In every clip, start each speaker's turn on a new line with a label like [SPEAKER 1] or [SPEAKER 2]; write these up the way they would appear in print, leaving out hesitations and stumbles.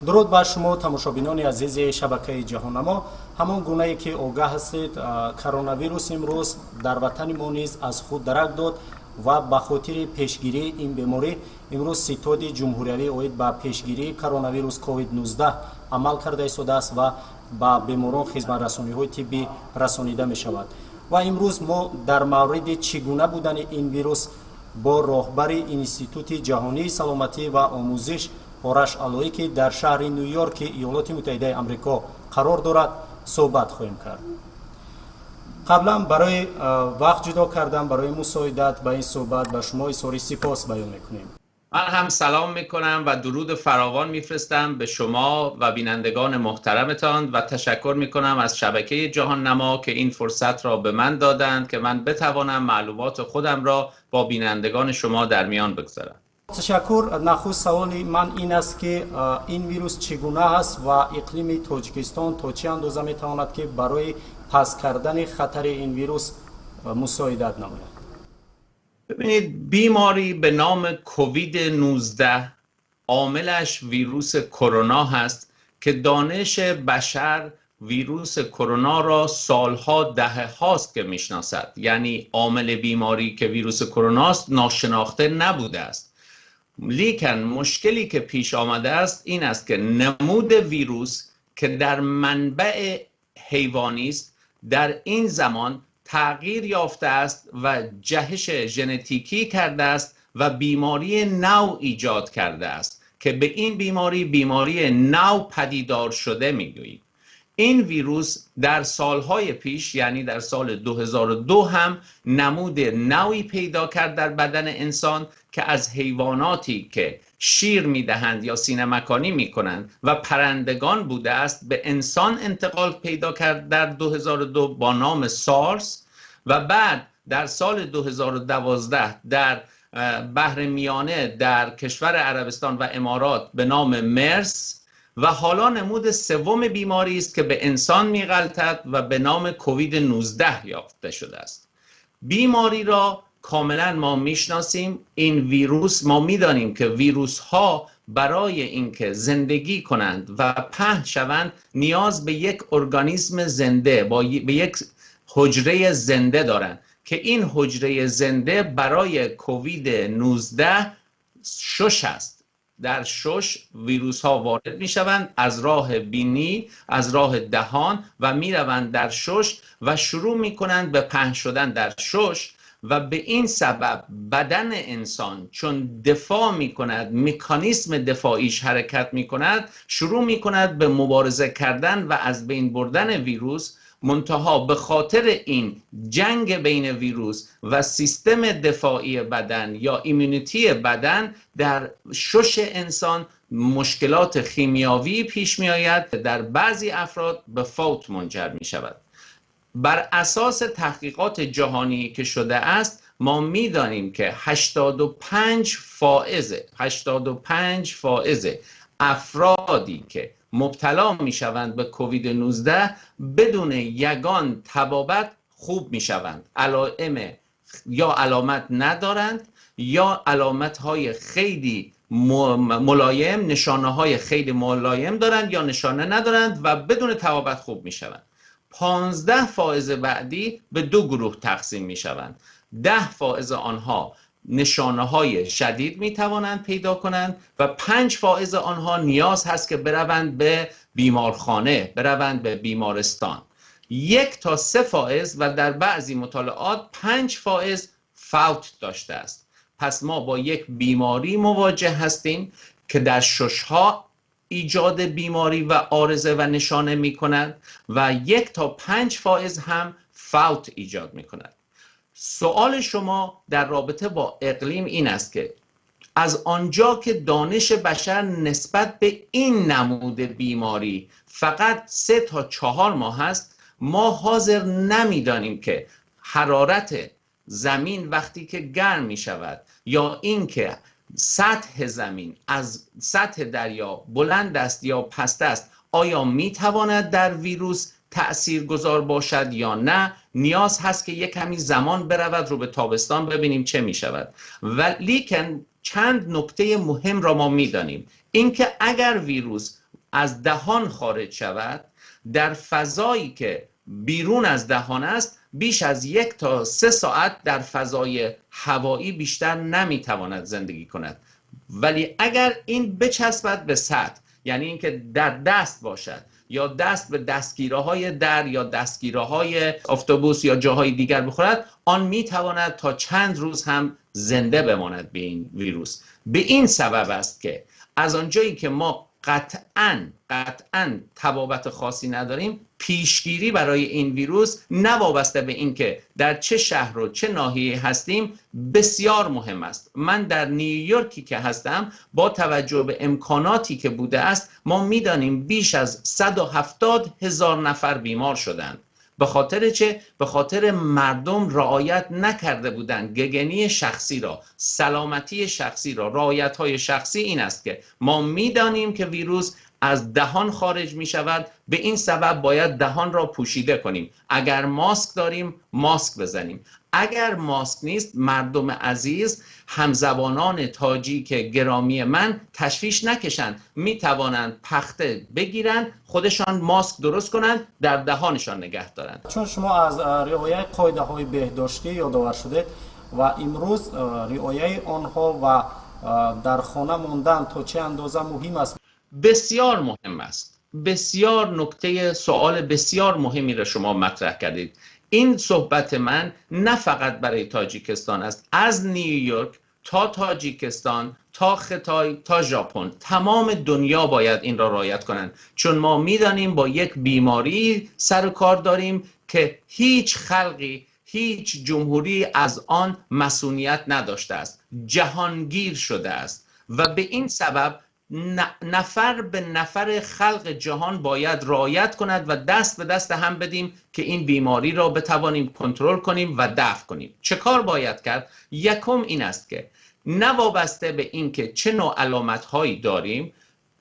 [SPEAKER 1] درود بر شما тамошобинони азизи шабакаи ҷаҳоннамо. ҳамон гунае ки огаҳ ҳастед, коронавирус имрӯз дар ватани мо низ аз худ дарак дод ва ба хотири пешгирии ин беморӣ имрӯз ситоди ҷумҳуриявӣ оид ба пешгирии коронавирус COVID-19 амал карда истодааст ва ба беморон хизматрасониҳои тиббӣ расонида мешавад. ва имрӯз мо дар мавриди чӣ гуна будани ин вирус бо роҳбари Институти ҷаҳонии саломатӣ ва омӯзиш Ораш Алоӣ ки дар шаҳри Нью-Йорки Иёлоти Муттаҳидаи Амрико қарор дорад суҳбат хоҳем кард. қаблан барои вақт ҷудо кардан барои мусоидат ба ин суҳбат ба шумо изҳори сипос баён мекунем.
[SPEAKER 2] من هم سلام میکنم و درود فراوان میفرستم به شما و بینندگان محترمتان و تشکر میکنم از شبکه جهان نما که این فرصت را به من دادند که من بتوانم معلومات خودم را با بینندگان شما در میان بگذارم.
[SPEAKER 1] تشکر. نخست سوالی من این است که این ویروس چگونه است و اقلیم تاجیکستان تا چه اندازه میتواند که برای پس کردن خطر این ویروس مساعدت نماید؟
[SPEAKER 2] ببینید، بیماری به نام کووید 19 عاملش ویروس کرونا هست که دانش بشر ویروس کرونا را سالها دهه هاست که میشناسد. یعنی عامل بیماری که ویروس کرونا است ناشناخته نبوده است. لیکن مشکلی که پیش آمده است این است که نمود ویروس که در منبع حیوانی است در این زمان تغییر یافته است و جهش ژنتیکی کرده است و بیماری نو ایجاد کرده است که به این بیماری نو پدیدار شده میگوییم. این ویروس در سالهای پیش یعنی در سال 2002 هم نمود نوی پیدا کرد در بدن انسان که از حیواناتی که شیر میدهند یا سینه مکانی میکنند و پرندگان بوده است به انسان انتقال پیدا کرد در 2002 با نام سارس و بعد در سال 2012 در بحر میانه در کشور عربستان و امارات به نام مرس و حالا نمود سوم بیماری است که به انسان میغلطد و به نام کووید 19 یافته شده است. بیماری را کاملا ما میشناسیم. این ویروس ما میدانیم که ویروس ها برای اینکه زندگی کنند و پهن شوند نیاز به یک ارگانیسم زنده به یک حجره زنده دارند که این حجره زنده برای کووید 19 شش است. در شش ویروس ها وارد می شوند از راه بینی، از راه دهان و می روند در شش و شروع می کنند به پهن شدن در شش و به این سبب بدن انسان چون دفاع می کند، مکانیسم دفاعیش حرکت می کند، شروع می کند به مبارزه کردن و از بین بردن ویروس. منتها به خاطر این جنگ بین ویروس و سیستم دفاعی بدن یا ایمونیتی بدن در شش انسان مشکلات خیمیایی پیش می آید، در بعضی افراد به فوت منجر می شود. بر اساس تحقیقات جهانی که شده است ما می دانیم که 85 فائز افرادی که مبتلا می شوند به کووید 19 بدون یگان تبابت خوب می شوند. علائم یا علامت ندارند یا علامت های خیلی ملایم، نشانه های خیلی ملایم دارند یا نشانه ندارند و بدون تبابت خوب می شوند. 15 فائز بعدی به دو گروه تقسیم می شوند. 10 فائز آنها نشانه های شدید می توانند پیدا کنند و 5 فائز آنها نیاز هست که بروند به بیمارخانه، بروند به بیمارستان. 1 تا 3 فائز و در بعضی مطالعات 5 فائز فوت داشته است. پس ما با یک بیماری مواجه هستیم که در ششها ایجاد بیماری و عارضه و نشانه می کند و 1 تا 5 فائز هم فوت ایجاد می کند. سوال شما در رابطه با اقلیم این است که از آنجا که دانش بشر نسبت به این نمود بیماری فقط 3 تا 4 ماه است، ما حاضر نمیدانیم که حرارت زمین وقتی که گرم می شود یا اینکه سطح زمین از سطح دریا بلند است یا پست است آیا می تواند در ویروس تأثیر گذار باشد یا نه. نیاز هست که یک کمی زمان برود رو به تابستان ببینیم چه می شود. ولیکن چند نکته مهم را ما می دانیم. اینکه اگر ویروس از دهان خارج شود، در فضایی که بیرون از دهان است بیش از 1 تا 3 ساعت در فضای هوایی بیشتر نمیتواند زندگی کند. ولی اگر این بچسبد به سطح، یعنی اینکه در دست باشد یا دست به دستگیره های در یا دستگیره های اتوبوس یا جاهای دیگر بخورد، آن میتواند تا چند روز هم زنده بماند به این ویروس. به این سبب است که از آنجایی که ما قطعاً تبابت خاصی نداریم، پیشگیری برای این ویروس نه وابسته به این که در چه شهر و چه ناحیه هستیم بسیار مهم است. من در نیویورکی که هستم با توجه به امکاناتی که بوده است، ما میدانیم بیش از 170,000 نفر بیمار شدند. به خاطر چه؟ به خاطر مردم رعایت نکرده بودند گگنی شخصی را، سلامتی شخصی را. رعایت های شخصی این است که ما میدانیم که ویروس از دهان خارج می شود، به این سبب باید دهان را پوشیده کنیم. اگر ماسک داریم ماسک بزنیم، اگر ماسک نیست مردم عزیز، همزبانان تاجیک گرامی من تشویش نکشند، می توانند پخته بگیرند، خودشان ماسک درست کنند، در دهانشان نگه دارند.
[SPEAKER 1] چون شما از رعایت قاعده های بهداشتی یادآور شدید و امروز رعایت آنها و در خانه ماندن تا چه اندازه مهم است؟
[SPEAKER 2] بسیار مهم است. بسیار نکته سوال بسیار مهمی را شما مطرح کردید. این صحبت من نه فقط برای تاجیکستان است، از نیویورک تا تاجیکستان تا خیتای تا ژاپن، تمام دنیا باید این را رعایت کنند، چون ما میدانیم با یک بیماری سر و کار داریم که هیچ خلقی، هیچ جمهوری از آن مسئولیت نداشته است، جهانگیر شده است و به این سبب نفر به نفر خلق جهان باید رعایت کند و دست به دست هم بدیم که این بیماری را بتوانیم کنترل کنیم و دفع کنیم. چه کار باید کرد؟ یکم این است که نه وابسته به این که چه نوع علامت هایی داریم،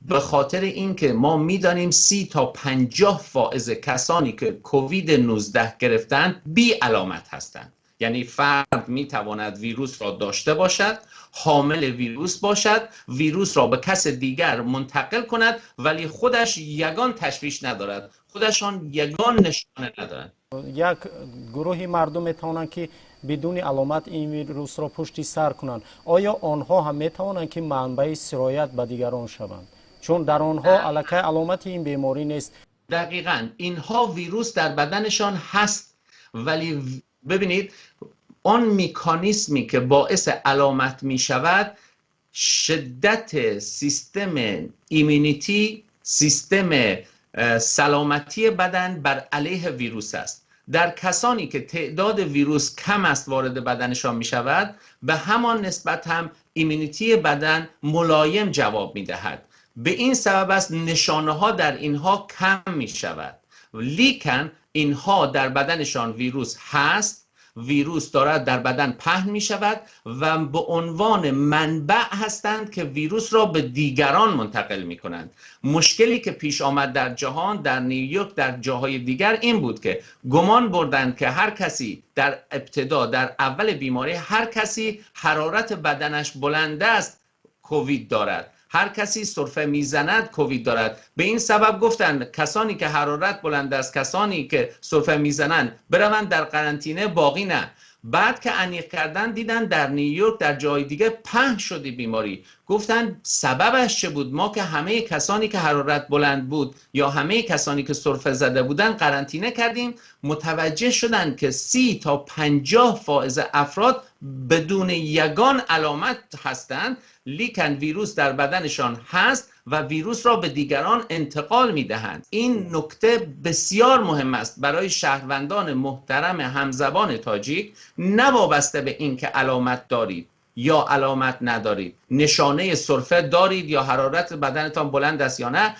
[SPEAKER 2] به خاطر اینکه ما میدانیم 30 تا 50% کسانی که کووید 19 گرفتند بی علامت هستند. یعنی فرد میتواند ویروس را داشته باشد، حامل ویروس باشد، ویروس را به کس دیگر منتقل کند، ولی خودش یگان تشویش ندارد، خودشان یگان نشانه ندارد.
[SPEAKER 1] یک گروهی مردم میتوانند که بدون علامت این ویروس را پشت سر کنند. آیا آنها هم میتوانند که منبع سرایت به دیگران شوند؟ چون در آنها الکی علامت این بیماری نیست.
[SPEAKER 2] دقیقاً اینها ویروس در بدنشان هست، ولی ببینید آن مکانیزمی که باعث علامت می شود شدت سیستم ایمونیتی، سیستم سلامتی بدن بر علیه ویروس است. در کسانی که تعداد ویروس کم است وارد بدنشان می شود، به همان نسبت هم ایمونیتی بدن ملایم جواب می دهد. به این سبب است نشانه ها در اینها کم می شود، لیکن اینها در بدنشان ویروس هست، ویروس دارد در بدن پهن می شود و به عنوان منبع هستند که ویروس را به دیگران منتقل می کنند. مشکلی که پیش آمد در جهان، در نیویورک، در جاهای دیگر این بود که گمان بردند که هر کسی در ابتدا، در اول بیماری، هر کسی حرارت بدنش بلند است کووید دارد، هر کسی سرفه میزند کووید دارد. به این سبب گفتند کسانی که حرارت بلند است، کسانی که سرفه میزنند بروند در قرنطینه، باقی نه. بعد که عمیق کردن دیدن در نیویورک، در جای دیگه پهن شده بیماری. گفتن سببش چه بود؟ ما که همه کسانی که حرارت بلند بود یا همه کسانی که سرفه زده بودن قرنطینه کردیم. متوجه شدن که 30 تا 50% افراد بدون یگان علامت هستند، لیکن ویروس در بدنشان هست و ویروس را به دیگران انتقال می دهند. این نکته بسیار مهم است برای شهروندان محترم همزبان تاجیک، نه وابسته به این که علامت دارید یا علامت ندارید، نشانه سرفه دارید یا حرارت بدنتان بلند است یا نه،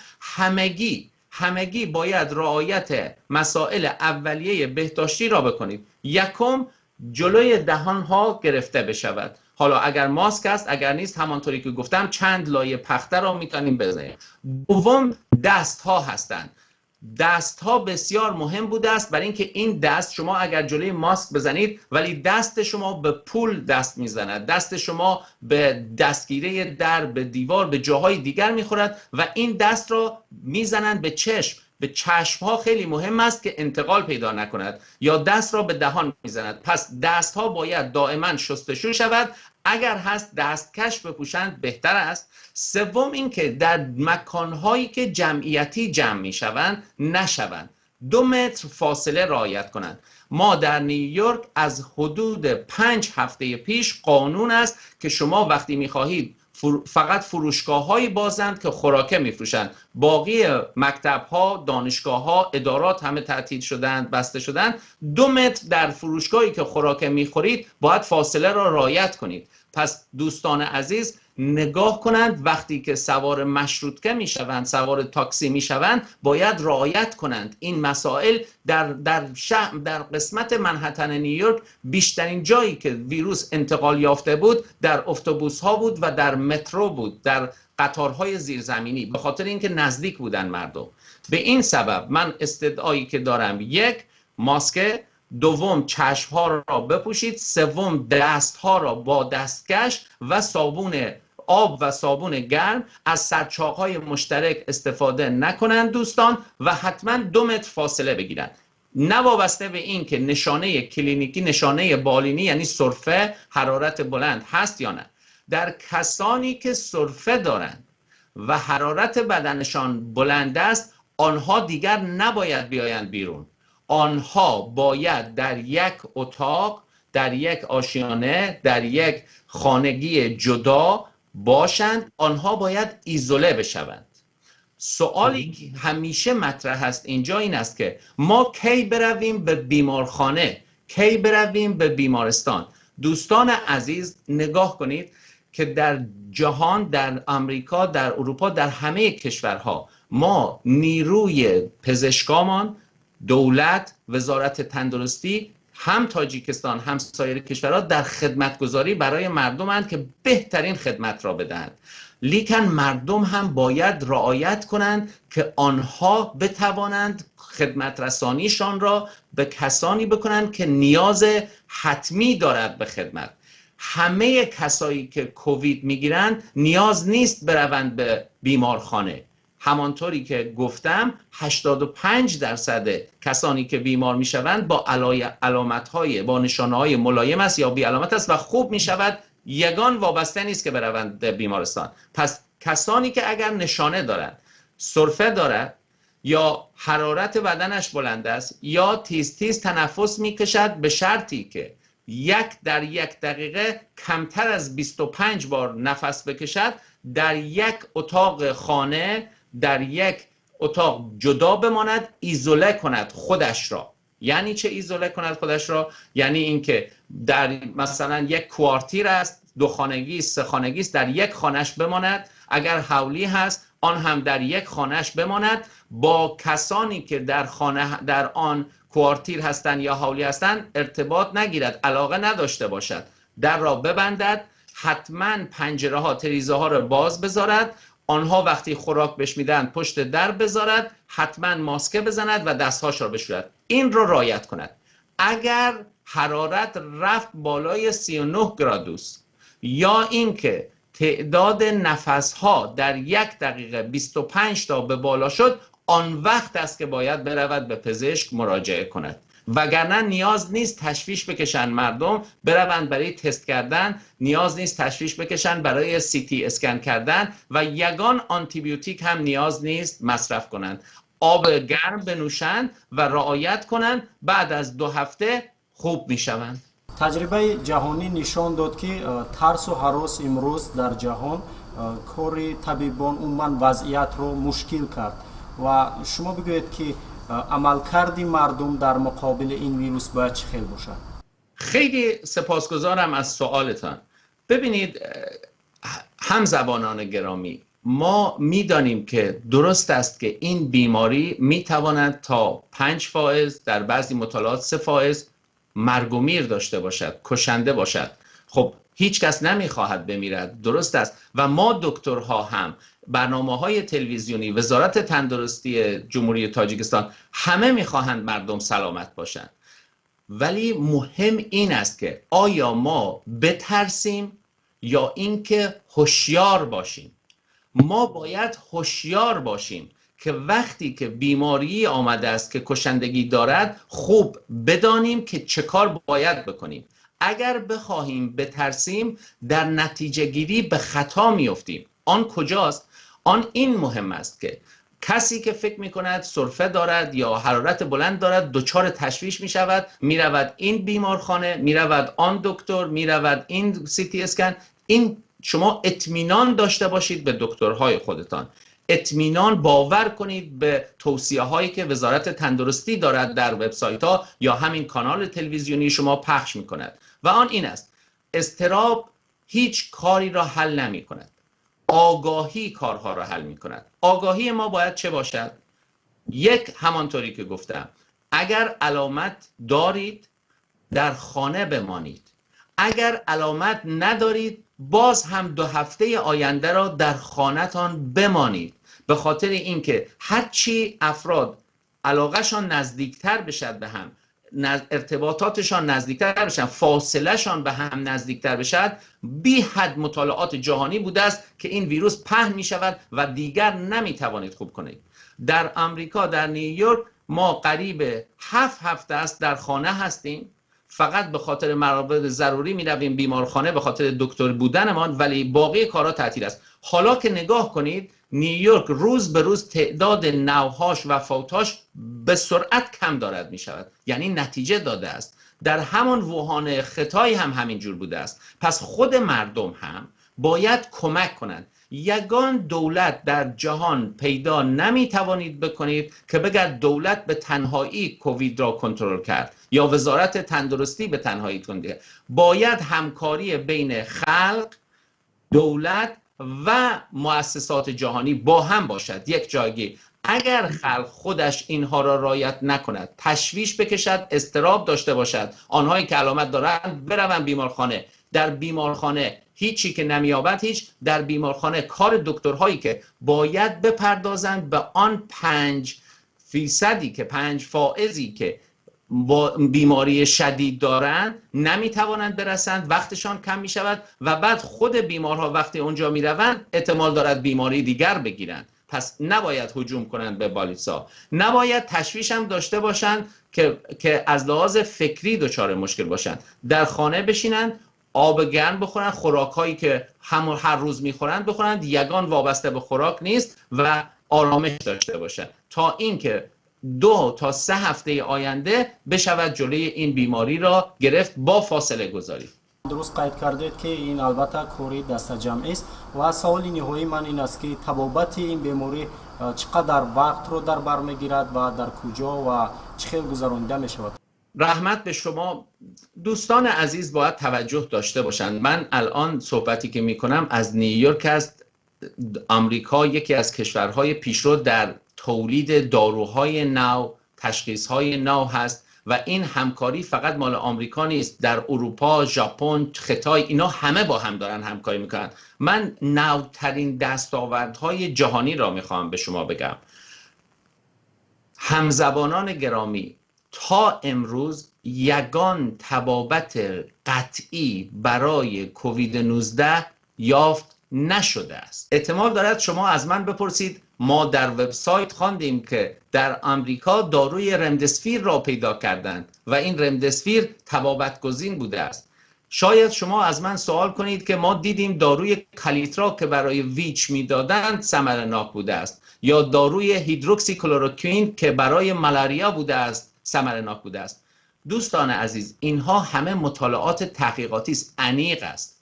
[SPEAKER 2] همگی باید رعایت مسائل اولیه بهداشتی را بکنید. یکم جلوی دهان ها گرفته بشود. حالا اگر ماسک است، اگر نیست همانطوری که گفتم چند لایه پخته را میتونیم بزنیم. دوم دست ها هستند. دست ها بسیار مهم بوده است، برای اینکه این دست، شما اگر جلوی ماسک بزنید ولی دست شما به پول دست میزند، دست شما به دستگیره در، به دیوار، به جاهای دیگر میخورد و این دست را میزنند به چشم. به چشم ها خیلی مهم است که انتقال پیدا نکند، یا دست را به دهان میزند. پس دست ها باید دائما شستشو شود، اگر هست دستکش بپوشند بهتر است. سوم این که در مکانهایی که جمعیتی جمع میشوند نشوند، 2 متر فاصله رعایت کنند. ما در نیویورک از حدود 5 هفته پیش قانون است که شما وقتی میخواهید فقط فروشگاه هایی بازند که خوراکه میفروشند، باقی مکتب ها، دانشگاه ها، ادارات همه تعطیل شدند، بسته شدند. 2 متر در فروشگاهی که خوراکه میخورید باید فاصله را رعایت کنید. پس دوستان عزیز نگاه کنند وقتی که سوار مشروطه میشوند، سوار تاکسی میشوند، باید رعایت کنند این مسائل. در قسمت منهتن نیویورک بیشترین جایی که ویروس انتقال یافته بود در اتوبوس ها بود و در مترو بود، در قطارهای زیرزمینی، به خاطر اینکه نزدیک بودن مردم. به این سبب من استدعایی که دارم: 1. ماسک، 2. چشم ها را بپوشید، 3. دست ها را با دستکش و صابون آب و صابون گرم، از سرچاق های مشترک استفاده نکنند دوستان، و حتما 2 متر فاصله بگیرند. نه وابسته به این که نشانه کلینیکی، نشانه بالینی یعنی سرفه، حرارت بلند هست یا نه. در کسانی که سرفه دارند و حرارت بدنشان بلند است، آنها دیگر نباید بیایند بیرون. آنها باید در یک اتاق، در یک آشیانه، در یک خانگی جدا باشند. آنها باید ایزوله بشوند. سوالی که همیشه مطرح است اینجا این است که ما کی برویم به بیمارخانه، کی برویم به بیمارستان؟ دوستان عزیز نگاه کنید که در جهان، در امریکا، در اروپا، در همه کشورها ما نیروی پزشکامان، دولت، وزارت تندرستی، هم تاجیکستان هم سایر کشورها در خدمتگزاری برای مردمند که بهترین خدمت را بدهند. لیکن مردم هم باید رعایت کنند که آنها بتوانند خدمت رسانیشان را به کسانی بکنند که نیاز حتمی دارد به خدمت. همه کسایی که کووید میگیرند نیاز نیست بروند به بیمارخانه. همانطوری که گفتم 85% کسانی که بیمار میشوند با علامت‌های، با نشانه‌های ملایم است یا بی علامت است و خوب میشود. یگان وابسته نیست که بروند بیمارستان. پس کسانی که اگر نشانه دارند، سرفه دارد یا حرارت بدنش بلند است یا تیز تیز تنفس میکشد، به شرطی که در یک دقیقه کمتر از 25 بار نفس بکشد، در یک اتاق خانه، در یک اتاق جدا بماند، ایزوله کند خودش را. یعنی چه ایزوله کند خودش را؟ یعنی اینکه در مثلا یک کوارتیر است، 2 خانگی، 3 خانگی است، در یک خانهش بماند. اگر حولی هست آن هم در یک خانهش بماند. با کسانی که در خانه، در آن کوارتیر هستند یا حولی هستند ارتباط نگیرد، علاقه نداشته باشد، در را ببندد. حتما پنجره ها، تریزه ها را باز بذارد. آنها وقتی خوراک بهش میدن پشت در بذارد. حتما ماسک بزند و دستهاش را بشوید. این رو رعایت کند. اگر حرارت رفت بالای 39 گرادوس یا اینکه تعداد نفسها در یک دقیقه 25 تا به بالا شد، آن وقت است که باید برود به پزشک مراجعه کند. وگرنه نیاز نیست تشویش بکشن مردم بروند برای تست کردن، نیاز نیست تشویش بکشن برای سی تی اسکن کردن و یگان آنتی بیوتیک هم نیاز نیست مصرف کنند. آب گرم بنوشند و رعایت کنند، بعد از 2 هفته خوب میشوند.
[SPEAKER 1] تجربه جهانی نشان داد که ترس و هراس امروز در جهان کاری طبیبان عموما وضعیت رو مشکل کرد و شما بگویید که عملکرد مردم در مقابل این ویروس باید چه خیلی باشد؟
[SPEAKER 2] خیلی سپاسگزارم از سوالتان. ببینید همزبانان گرامی، ما میدانیم که درست است که این بیماری میتواند تا 5%، در بعضی مطالعات 3% مرگ و میر داشته باشد، کشنده باشد. خب هیچ کس نمیخواهد بمیرد، درست است. و ما دکترها هم، برنامه‌های تلویزیونی، وزارت تندرستی جمهوری تاجیکستان، همه میخواهند مردم سلامت باشند. ولی مهم این است که آیا ما بترسیم یا اینکه هوشیار باشیم. ما باید هوشیار باشیم که وقتی که بیماری آمده است که کشندگی دارد، خوب بدانیم که چه کار باید بکنیم. اگر بخواهیم بترسیم، در نتیجه گیری به خطا میافتیم. آن کجاست؟ آن این مهم است که کسی که فکر میکند سرفه دارد یا حرارت بلند دارد، دچار تشویش میشود، میرود این بیمارخانه، میرود آن دکتر، میرود این سیتی اسکن. این شما اطمینان داشته باشید به دکترهای خودتان، اطمینان باور کنید به توصیه هایی که وزارت تندرستی دارد در وبسایت ها یا همین کانال تلویزیونی شما پخش میکند. و آن این است: اضطراب هیچ کاری را حل نمی کند، آگاهی کارها را حل می کند. آگاهی ما باید چه باشد؟ یک، همانطوری که گفتم، اگر علامت دارید در خانه بمانید. اگر علامت ندارید، باز هم 2 هفته آینده را در خانه‌تان بمانید، به خاطر اینکه هرچی افراد علاقهشان نزدیکتر بشد به هم، ارتباطاتشان نزدیکتر بشن، فاصله شان به هم نزدیکتر بشد، بی حد مطالعات جهانی بوده است که این ویروس پهن می شود و دیگر نمی توانید خوب کنید. در آمریکا، در نیویورک، ما قریب 7 هفته است در خانه هستیم، فقط به خاطر موارد ضروری می رویم بیمارخانه به خاطر دکتر بودنمان، ولی باقی کارها تعطیل است. حالا که نگاه کنید، نیویورک روز به روز تعداد نوهاش و فوتاش به سرعت کم دارد می شود، یعنی نتیجه داده است. در همون ووهان خطای هم همین جور بوده است. پس خود مردم هم باید کمک کنند. یگان دولت در جهان پیدا نمی توانید بکنید که بگه دولت به تنهایی کووید را کنترل کرد یا وزارت تندرستی به تنهایی کنده. باید همکاری بین خلق، دولت و مؤسسات جهانی با هم باشد، یک جایگی. اگر خلق خودش اینها را رعایت نکند، تشویش بکشد، اضطراب داشته باشد، آنهایی که علامت دارند بروند بیمارخانه، در بیمارخانه هیچی که نمیابد هیچ، در بیمارخانه کار دکترهایی که باید بپردازند به آن 5% که 5 فائزی که با بیماری شدید دارند نمیتوانند برسند، وقتشان کم میشود و بعد خود بیمارها وقتی اونجا میروند احتمال دارد بیماری دیگر بگیرند. پس نباید هجوم کنند به پالیسا، نباید تشویش هم داشته باشند که از لحاظ فکری دچار مشکل باشند. در خانه بشینند، آب گرم بخورند، خوراکایی که هر روز میخورند بخورند، یگان وابسته به خوراک نیست و آرامش داشته باشند تا اینکه 2 تا 3 هفته آینده بشود جلوی این بیماری را گرفت با فاصله گذاری.
[SPEAKER 1] درست قید کردید که این البته کاری دست جمعی است و سوال نهایی من این است که تبابت این بیماری چقدر وقت رو در بر میگیرد و در کجا و چه خیلی گذرانده می شود؟
[SPEAKER 2] رحمت به شما. دوستان عزیز باید توجه داشته باشند. من الان صحبتی که می کنم از نیویورک است. آمریکا یکی از کشورهای پیشرو در تولید داروهای نو، تشخیصهای نو هست و این همکاری فقط مال آمریکا نیست، در اروپا، ژاپن، خیتای، اینا همه با هم دارن همکاری میکنن. من نوترین دستاوردهای جهانی را میخوام به شما بگم. همزبانان گرامی، تا امروز یگان تبابت قطعی برای کووید 19 یافت نشده است. احتمال دارد شما از من بپرسید ما در وبسایت خواندیم که در آمریکا داروی رمدسفیر را پیدا کردند و این رمدسفیر تبابت گزین بوده است. شاید شما از من سوال کنید که ما دیدیم داروی کالیترا که برای ویچ میدادند ثمرناک بوده است، یا داروی هیدروکسی کلروکوئین که برای ملاریا بوده است ثمرناک بوده است. دوستان عزیز، اینها همه مطالعات تحقیقاتی است، عمیق است.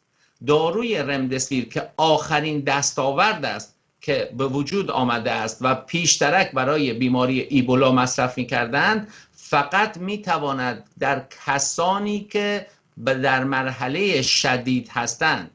[SPEAKER 2] داروی رمدسفیر که آخرین دستاورد است که به وجود آمده است و پیشترک برای بیماری ایبولا مصرف می‌کردند، فقط می‌تواند در کسانی که در مرحله شدید هستند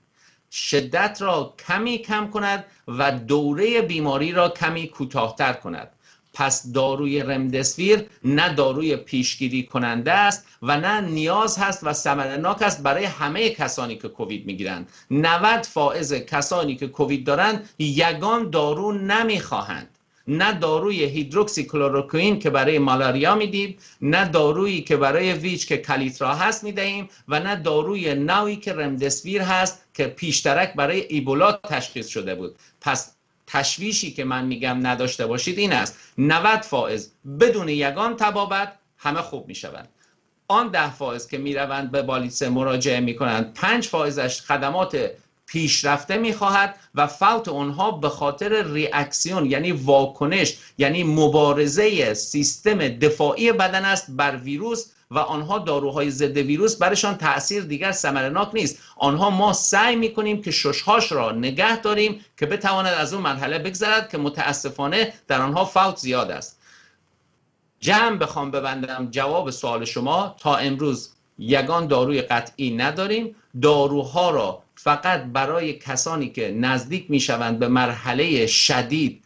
[SPEAKER 2] شدت را کمی کم کند و دوره بیماری را کمی کوتاه‌تر کند. پس داروی رمدسویر نه داروی پیشگیری کننده است و نه نیاز هست و ثمرناک است برای همه کسانی که کووید میگیرند. 90% کسانی که کووید دارند یگان دارو نمیخواهند، نه داروی هیدروکسی کلروکوئین که برای مالاریا میدیم، نه دارویی که برای ویچ که کالیترا هست میدهیم و نه داروی نوعی که رمدسویر هست که پیشترک برای ایبولا تشخیص شده بود. پس تشویشی که من میگم نداشته باشید این است: 90% بدون یگان طبابت همه خوب میشوند. آن 10% که میروند به بالیسه مراجعه میکنند 5%ش خدمات پیشرفته میخواهد و فوت اونها به خاطر ریاکسیون، یعنی واکنش، یعنی مبارزه سیستم دفاعی بدن است بر ویروس و آنها داروهای ضد ویروس برشان تأثیر دیگر ثمرناک نیست. آنها ما سعی میکنیم که ششهاش را نگه داریم که بتواند از اون مرحله بگذرد که متاسفانه در آنها فوت زیاد است. جمع بخوام ببندم جواب سوال شما، تا امروز یگان داروی قطعی نداریم. داروها را فقط برای کسانی که نزدیک میشوند به مرحله شدید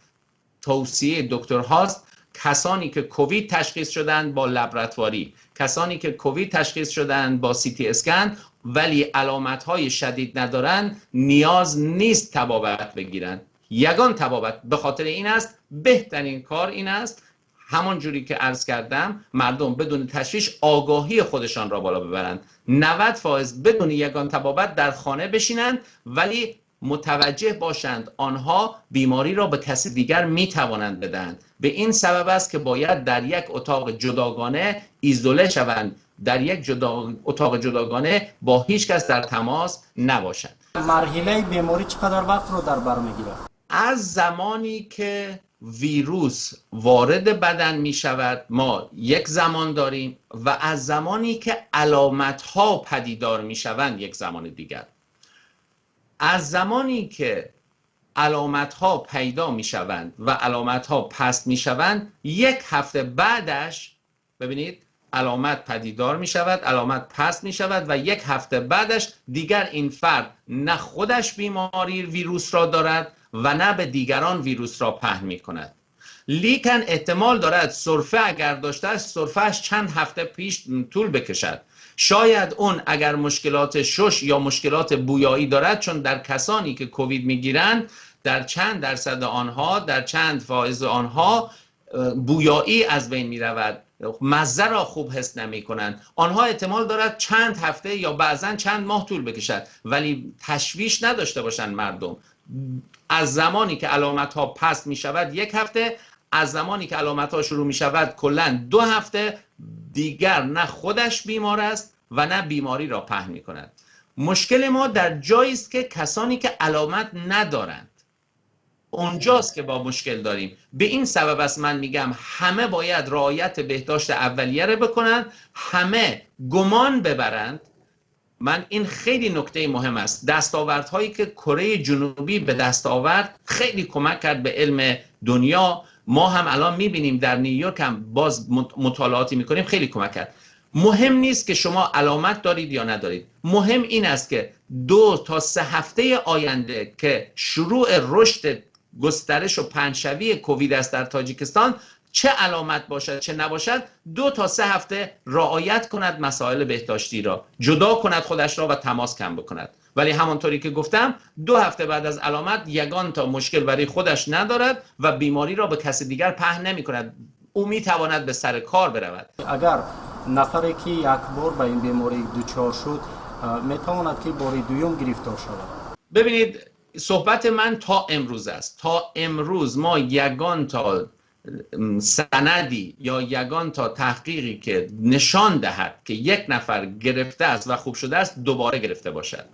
[SPEAKER 2] توصیه دکتر هاست، کسانی که کووید تشخیص شدند با لابراتواری، کسانی که کووید تشخیص شدند با سی تی اسکن ولی علامت‌های شدید ندارند، نیاز نیست طبابت بگیرند. یگان طبابت به خاطر این است، بهترین کار این است همون جوری که عرض کردم مردم بدون تشویش آگاهی خودشان را بالا ببرند. 90% بدون یگان طبابت در خانه بشینند ولی متوجه باشند آنها بیماری را به کسی دیگر میتوانند بدهند. به این سبب است که باید در یک اتاق جداگانه ایزوله شوند، در یک اتاق جداگانه با هیچ کس در تماس نباشند.
[SPEAKER 1] مرحله بیماری چقدر وقت رو در بر میگیره؟
[SPEAKER 2] از زمانی که ویروس وارد بدن می شود ما یک زمان داریم و از زمانی که علامت ها پدیدار می شوند یک زمان دیگر. از زمانی که علامت ها پیدا می شوند و علامت ها پست می شوند، یک هفته بعدش ببینید علامت پدیدار می شود، علامت پست می شود و یک هفته بعدش دیگر این فرد نه خودش بیماری ویروس را دارد و نه به دیگران ویروس را پهن می کند. لیکن احتمال دارد سرفه اگر داشته است سرفهش چند هفته پیش طول بکشد. شاید اون اگر مشکلات شش یا مشکلات بویایی دارد، چون در کسانی که کووید میگیرند در چند درصد آنها، در چند فائز آنها بویایی از بین می رود، مزه را خوب حس نمی کنند. آنها احتمال دارد چند هفته یا بعضا چند ماه طول بکشد ولی تشویش نداشته باشند مردم. از زمانی که علامت ها پست می شود یک هفته، از زمانی که علامت ها شروع می شود کلاً 2 هفته دیگر نه خودش بیمار است و نه بیماری را پهن می کند. مشکل ما در جایی است که کسانی که علامت ندارند اونجاست که با مشکل داریم. به این سبب است من میگم همه باید رعایت بهداشت اولیه را بکنند، همه گمان ببرند. من این خیلی نکته مهم است. دستاوردهایی که کره جنوبی به دست آورد خیلی کمک کرد به علم دنیا. ما هم الان میبینیم در نیویورک هم باز مطالعاتی میکنیم، خیلی کمک کرد. مهم نیست که شما علامت دارید یا ندارید، مهم این است که 2 تا 3 هفته آینده که شروع رشد گسترش و پنجشوی کووید است در تاجیکستان، چه علامت باشد چه نباشد 2 تا 3 هفته رعایت کند مسائل بهداشتی را، جدا کند خودش را و تماس کم بکند. ولی همانطوری که گفتم 2 هفته بعد از علامت یگان تا مشکل برای خودش ندارد و بیماری را به کسی دیگر پهن نمی کند. او می تواند به سر کار برود.
[SPEAKER 1] اگر نفری که یک بار به این بیماری دچار شد می تواند که بار دوم گرفتار شود؟
[SPEAKER 2] ببینید صحبت من تا امروز است. تا امروز ما یگان تا سندی یا یگان تا تحقیقی که نشان دهد که یک نفر گرفته است و خوب شده است دوباره گرفته باشد.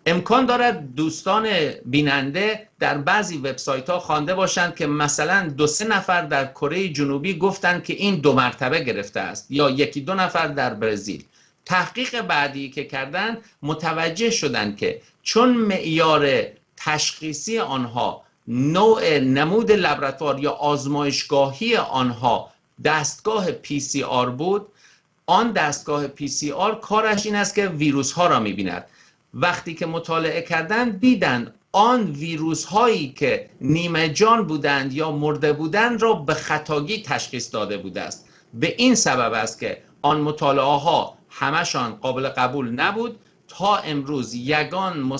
[SPEAKER 2] امکان دارد دوستان بیننده در بعضی وبسایت ها خوانده باشند که مثلا 2-3 نفر در کره جنوبی گفتند که این 2 مرتبه گرفته است یا 1-2 نفر در برزیل. تحقیق بعدی که کردند متوجه شدند که چون معیار تشخیصی آنها نوع نمود لابراتوار یا آزمایشگاهی آنها دستگاه PCR بود، آن دستگاه PCR کارش این است که ویروس ها را می‌بیند. وقتی که مطالعه کردن دیدن آن ویروس هایی که نیمه جان بودند یا مرده بودند را به خطاگی تشخیص داده بوده است. به این سبب است که آن مطالعه ها همشان قابل قبول نبود. تا امروز یگان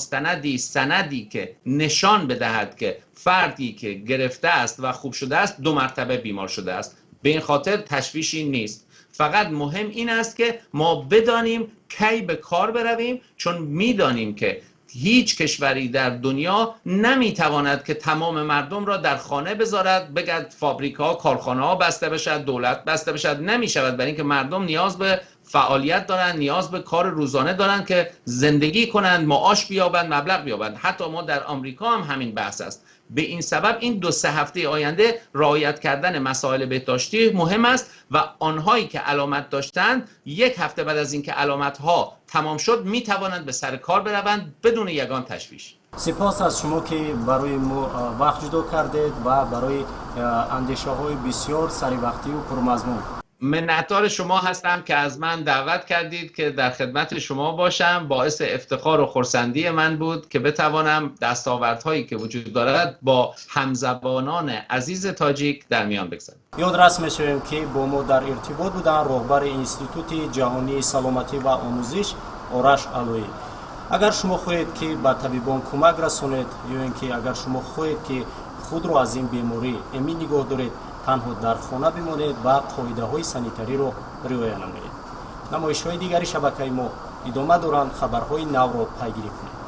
[SPEAKER 2] سندی که نشان بدهد که فردی که گرفته است و خوب شده است 2 مرتبه بیمار شده است. به این خاطر تشویشی نیست. فقط مهم این است که ما بدانیم کی به کار برویم، چون میدانیم که هیچ کشوری در دنیا نمیتواند که تمام مردم را در خانه بذارد، بگد فابریکا، کارخانه ها بسته بشد، دولت بسته بشد. نمیشود، برای اینکه مردم نیاز به فعالیت دارند، نیاز به کار روزانه دارند که زندگی کنند، معاش بیابند، مبلغ بیابند. حتی ما در آمریکا هم همین بحث است. به این سبب این 2-3 هفته آینده رعایت کردن مسائل بهداشتی مهم است و آنهایی که علامت داشتند 1 هفته بعد از اینکه علامت ها تمام شد می توانند به سر کار بروند بدون یگان تشویش.
[SPEAKER 1] سپاس از شما که برای ما وقت جدا کردید و برای اندیشه های بسیار سری وقتی و پرمضمون.
[SPEAKER 2] منتدار شما هستم که از من دعوت کردید که در خدمت شما باشم. باعث افتخار و خرسندی من بود که بتوانم دستاوردهایی که وجود دارد با همزبانان عزیز تاجیک در میان بگذارم.
[SPEAKER 1] یادرس می‌شویم که با ما در ارتباط بودن راهبر انستیتوت جهانی سلامتی و آموزش آرش علویی. اگر شما خواهید که به طبیبان کمک رسانید یا اینکه اگر شما خواهید که خود را از این بیماری امن نگاه دارید، تنها در خانه بمانید و قاعده‌های سانیتاری را رعایت نمایید. نمایش‌های دیگری شبکه ما ادامه دارند. خبرهای نو را پیگیری کنید.